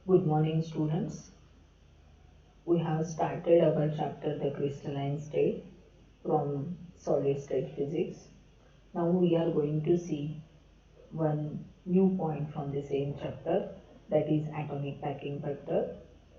Good morning, students. We have started our chapter The Crystalline State from Solid State Physics. Now we are going to see one new point from the same chapter, that is atomic packing factor.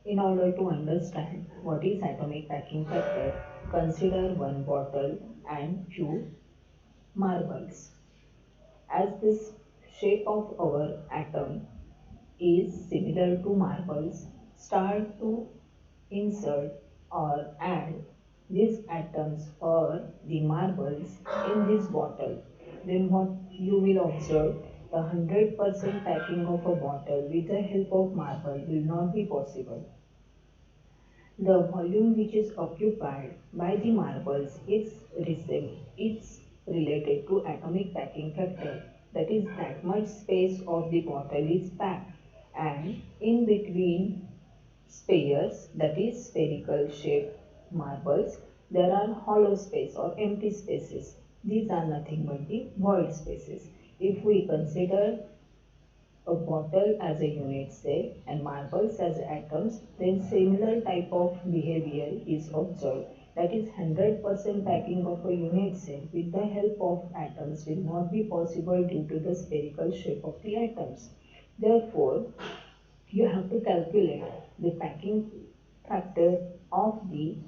In order to understand what is atomic packing factor, consider one bottle and few marbles. As this shape of our atom is similar to marbles, start to insert or add these atoms or the marbles in this bottle. Then what you will observe, the 100% packing of a bottle with the help of marble will not be possible. The volume which is occupied by the marbles is it's related to atomic packing factor. That is, that much space of the bottle is packed, and in between spheres, that is spherical shaped marbles, there are hollow space or empty spaces. These are nothing but the void spaces. If we consider a bottle as a unit cell and marbles as atoms, then similar type of behavior is observed. That is, 100% packing of a unit cell with the help of atoms will not be possible due to the spherical shape of the atoms. Therefore, you have to calculate the packing factor of the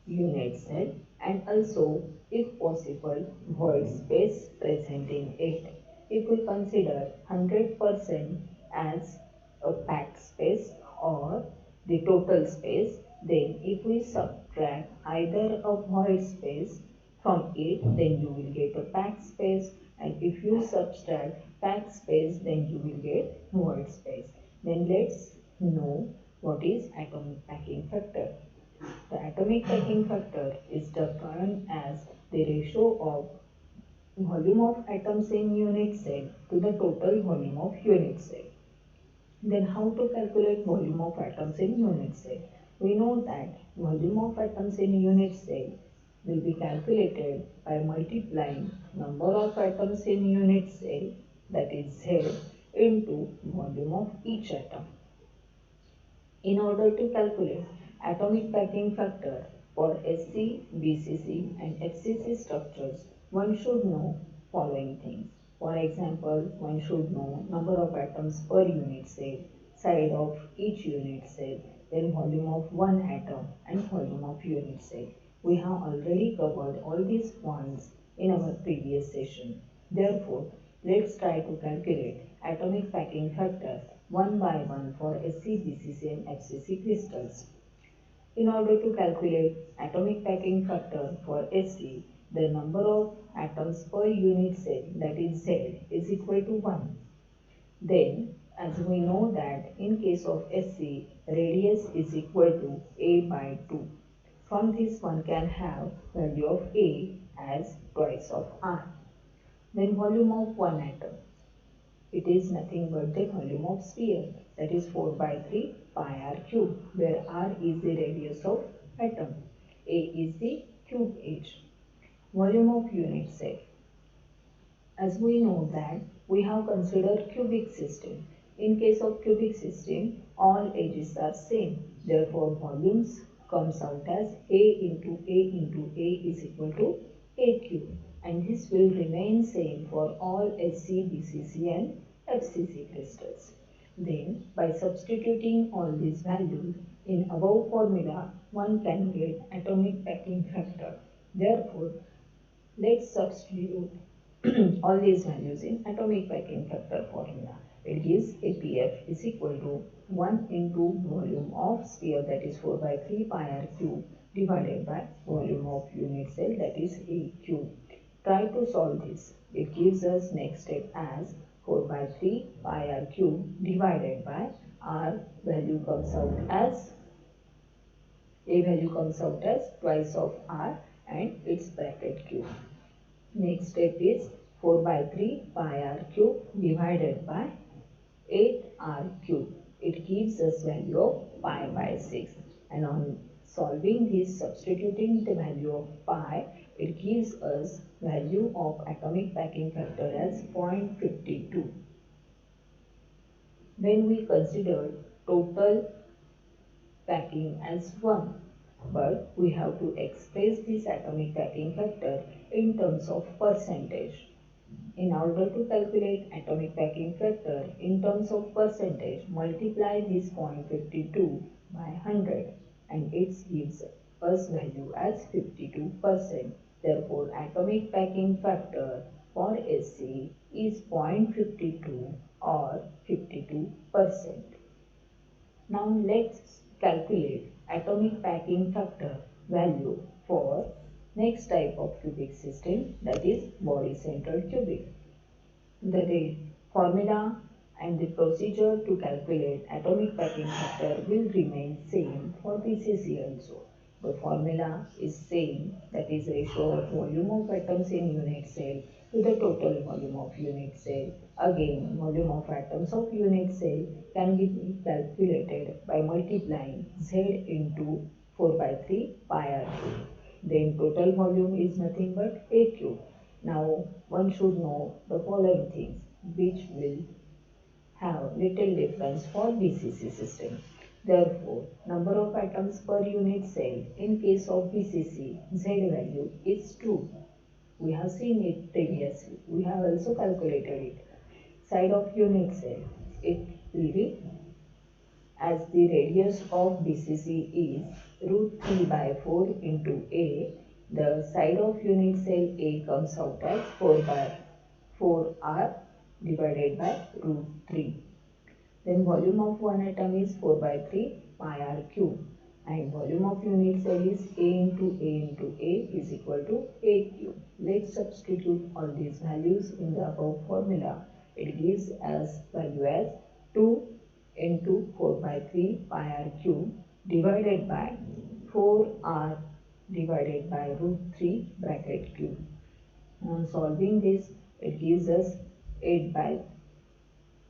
unit cell and also, if possible, void space present in it. If we consider 100% as a packed space or the total space, then if we subtract either a void space from it, then you will get a packed space, and if you subtract packed space, then you will get void space. Then let's know what is atomic packing factor. The atomic packing factor is defined as the ratio of volume of atoms in unit cell to the total volume of unit cell. Then how to calculate volume of atoms in unit cell? We know that volume of atoms in unit cell will be calculated by multiplying number of atoms in unit cell, that is Z, into volume of each atom. In order to calculate atomic packing factor for SC, BCC and FCC structures, one should know following things. For example, one should know number of atoms per unit cell, side of each unit cell, then volume of one atom and volume of unit cell. We have already covered all these points in our previous session. Therefore, let's try to calculate atomic packing factor one by one for SC, BCC and FCC crystals. In order to calculate atomic packing factor for SC, the number of atoms per unit cell, that is Z, is equal to 1. Then, as we know that in case of SC, radius is equal to A by 2. From this one can have value of A as twice of R. Then volume of one atom. It is nothing but the volume of sphere, that is 4 by 3 pi r cube, where r is the radius of atom, a is the cube edge. Volume of unit cell. As we know that we have considered cubic system. In case of cubic system, all edges are same. Therefore, volumes comes out as A into A is equal to A cube. And this will remain same for all SC, BCC and FCC crystals. Then, by substituting all these values in above formula, one can get atomic packing factor. Therefore, let's substitute all these values in atomic packing factor formula. It gives APF is equal to 1 into volume of sphere, that is 4 by 3 pi r cube, divided by volume of unit cell, that is A cube. Try to solve this. It gives us next step as 4 by 3 pi r cube divided by r value comes out as A value comes out as twice of r and its bracket cube. Next step is 4 by 3 pi r cube divided by 8r cube. It gives us value of pi by 6, and on solving this, substituting the value of pi, it gives us value of atomic packing factor as 0.52. When we consider total packing as 1. But we have to express this atomic packing factor in terms of percentage. In order to calculate atomic packing factor in terms of percentage, multiply this 0.52 by 100 and it gives us value as 52%. Therefore, atomic packing factor for SC is 0.52 or 52%. Now let's calculate atomic packing factor value for next type of cubic system, that is body centered cubic. The formula and the procedure to calculate atomic packing factor will remain same for BCC also. The formula is same, that is ratio of volume of atoms in unit cell to the total volume of unit cell. Again, volume of atoms of unit cell can be calculated by multiplying Z into 4 by 3 pi r cube. Then total volume is nothing but A cube. Now one should know the following things which will have little difference for BCC system. Therefore, number of atoms per unit cell in case of BCC, Z value is 2. We have seen it previously. We have also calculated it. Side of unit cell, it will be, as the radius of BCC is root 3 by 4 into A, the side of unit cell A comes out as 4 by 4R divided by root 3. Then volume of one atom is 4 by 3 pi r cube and volume of unit cell is A into A is equal to A cube. Let's substitute all these values in the above formula. It gives us value as 2 into 4 by 3 pi r cube divided by 4r divided by root 3 bracket cube. On solving this, it gives us 8 by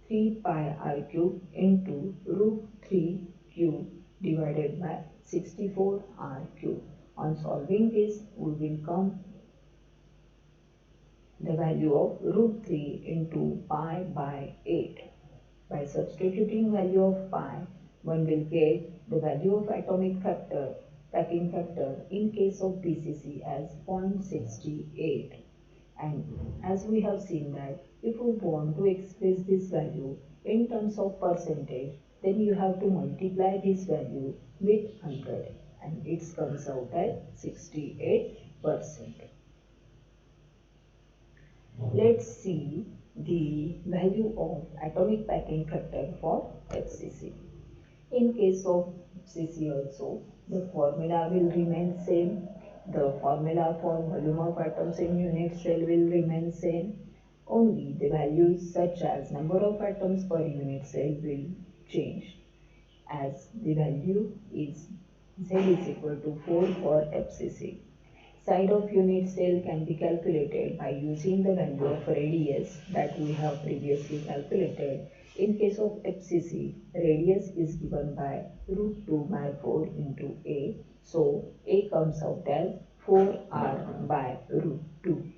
3 pi r cube into root 3 cube divided by 64 r cube. On solving this, we will come the value of root 3 into pi by 8. By substituting value of pi, one will get the value of atomic factor, packing factor in case of BCC as 0.68. And as we have seen that if we want to express this value in terms of percentage, then you have to multiply this value with 100 and it comes out at 68%. Let's see the value of atomic packing factor for FCC. In case of FCC also, the formula will remain same. The formula for volume of atoms in unit cell will remain same. Only the values such as number of atoms per unit cell will change, as the value is Z is equal to 4 for FCC. Side of unit cell can be calculated by using the value of radius that we have previously calculated. In case of FCC, radius is given by root 2 by 4 into A. So, A comes out as 4R by root 2.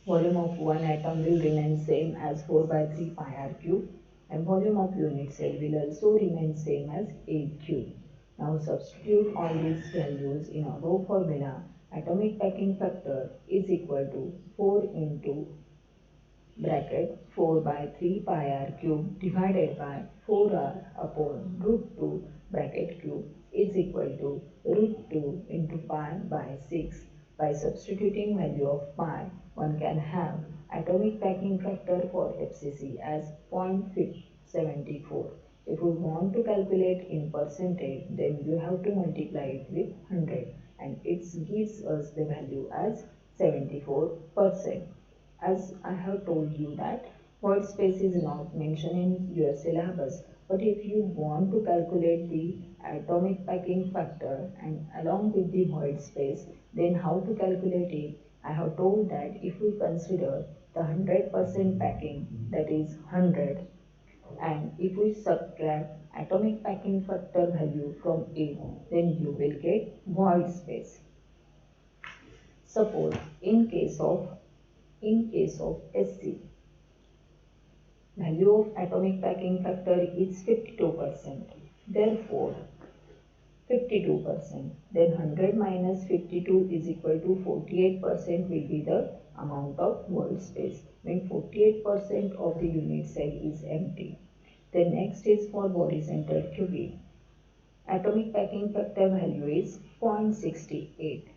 Volume of one atom will remain same as 4 by 3 pi r cube and volume of unit cell will also remain same as A cube. Now substitute all these values in above formula. Atomic packing factor is equal to 4 into bracket 4 by 3 pi r cube divided by 4r upon root 2 bracket cube is equal to root 2 into pi by 6. By substituting value of pi, one can have atomic packing factor for FCC as 0.74. If we want to calculate in percentage, then you have to multiply it with 100 and it gives us the value as 74%. As I have told you that void space is not mentioned in your syllabus, but if you want to calculate the atomic packing factor and along with the void space, then how to calculate it? I have told that if we consider the 100% packing, that is 100, and if we subtract atomic packing factor value from it, then you will get void space. Suppose in case of SC, value of atomic packing factor is 52%. Therefore, 52%. Then 100 minus 52 is equal to 48% will be the amount of wall space. When 48% of the unit cell is empty. The next is for body centered cubic. Atomic packing factor value is 0.68.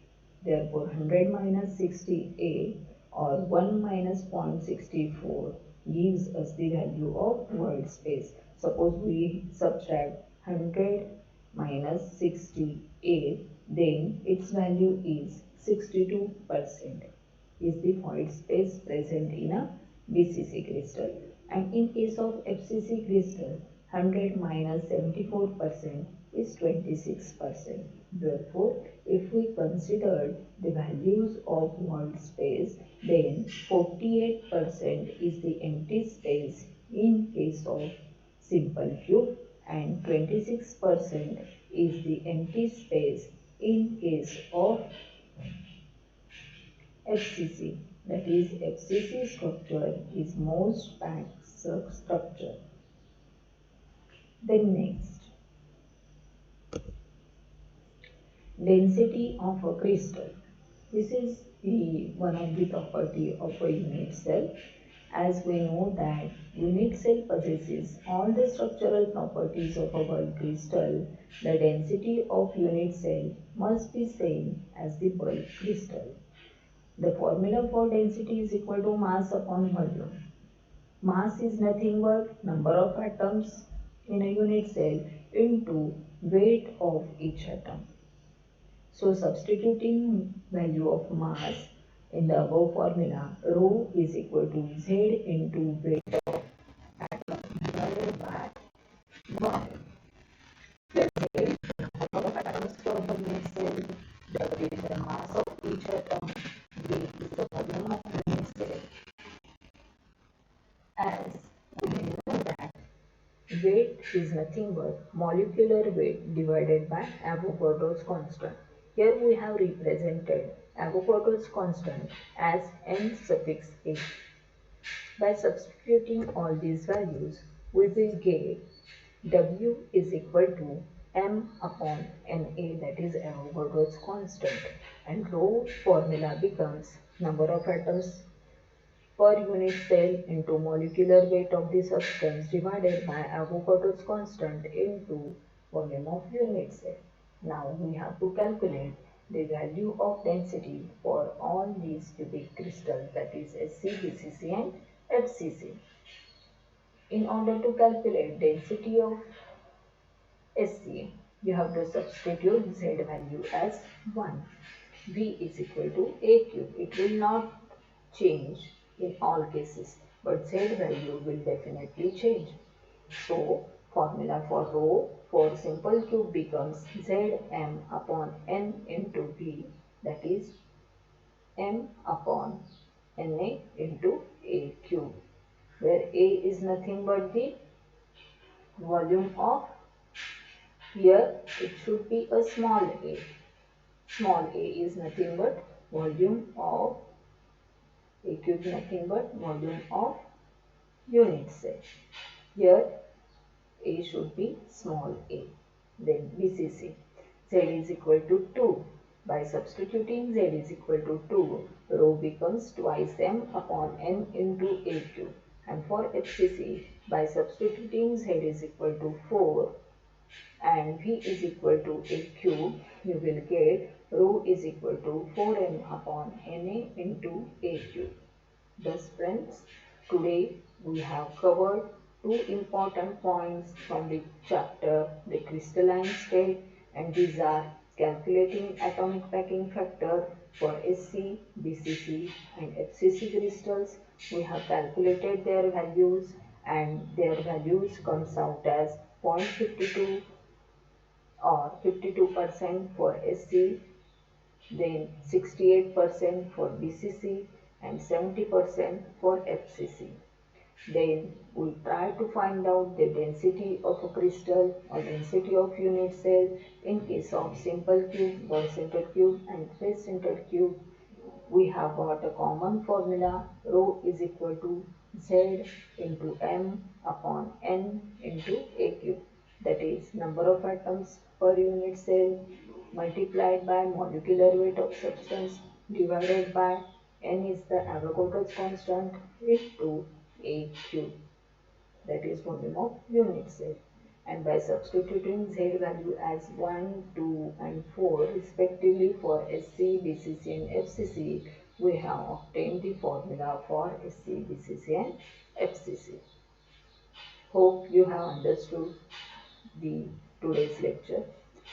Therefore, 100 minus 68 or 1 minus 0.64 gives us the value of void space. Suppose we subtract 100 minus 68, then its value is 62% is the void space present in a BCC crystal. And in case of FCC crystal, 100 minus 74% is 26%. Therefore, if we consider the values of void space, then 48% is the empty space in case of simple cube and 26% is the empty space in case of FCC. That is, FCC structure is most packed structure. Then next, density of a crystal. This is one of the property of a unit cell. As we know that unit cell possesses all the structural properties of a bulk crystal, the density of unit cell must be same as the bulk crystal. The formula for density is equal to mass upon volume. Mass is nothing but number of atoms in a unit cell into weight of each atom. So substituting value of mass in the above formula, rho is equal to Z into weight of atom divided by 1. Let's say the number of atoms from the unit cell, that is the mass of each atom, V is the volume of unit cell. As we know that weight is nothing but molecular weight divided by Avogadro's constant. Here we have represented Avogadro's constant as n suffix a. By substituting all these values, we will get W is equal to m upon Na, that is Avogadro's constant, and rho formula becomes number of atoms per unit cell into molecular weight of the substance divided by Avogadro's constant into volume of unit cell. Now we have to calculate the value of density for all these cubic crystals, that is SC, BCC and FCC. In order to calculate density of SC, you have to substitute Z value as 1. V is equal to A cube. It will not change in all cases, but Z value will definitely change. So, formula for rho for simple cube becomes Zm upon n into V, that is m upon Na into A cube, where A is nothing but the volume of, here it should be a small a. Small a is nothing but volume of A cube, nothing but volume of unit cell. Here A should be small a. Then BCC, Z is equal to 2. By substituting Z is equal to 2, rho becomes twice m upon n into A cube. And for FCC, by substituting Z is equal to 4 and V is equal to A cube, you will get rho is equal to 4m upon Na into A cube. Thus friends, today we have covered two important points from the chapter, the crystalline state, and these are calculating atomic packing factor for SC, BCC and FCC crystals. We have calculated their values and their values comes out as 0.52 or 52% for SC, then 68% for BCC and 70% for FCC. Then we try to find out the density of a crystal or density of unit cell in case of simple cube, ball-centered cube and face-centered cube. We have got a common formula, rho is equal to Z into m upon n into A cube, that is number number of atoms per unit cell multiplied by molecular weight of substance divided by n is the Avogadro's constant into AQ, that is volume of unit cell. And by substituting Z value as 1, 2 and 4 respectively for SC, BCC and FCC, we have obtained the formula for SC, BCC and FCC. Hope you have understood the today's lecture.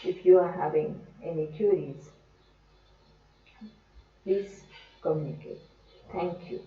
If you are having any queries, please communicate. Thank you.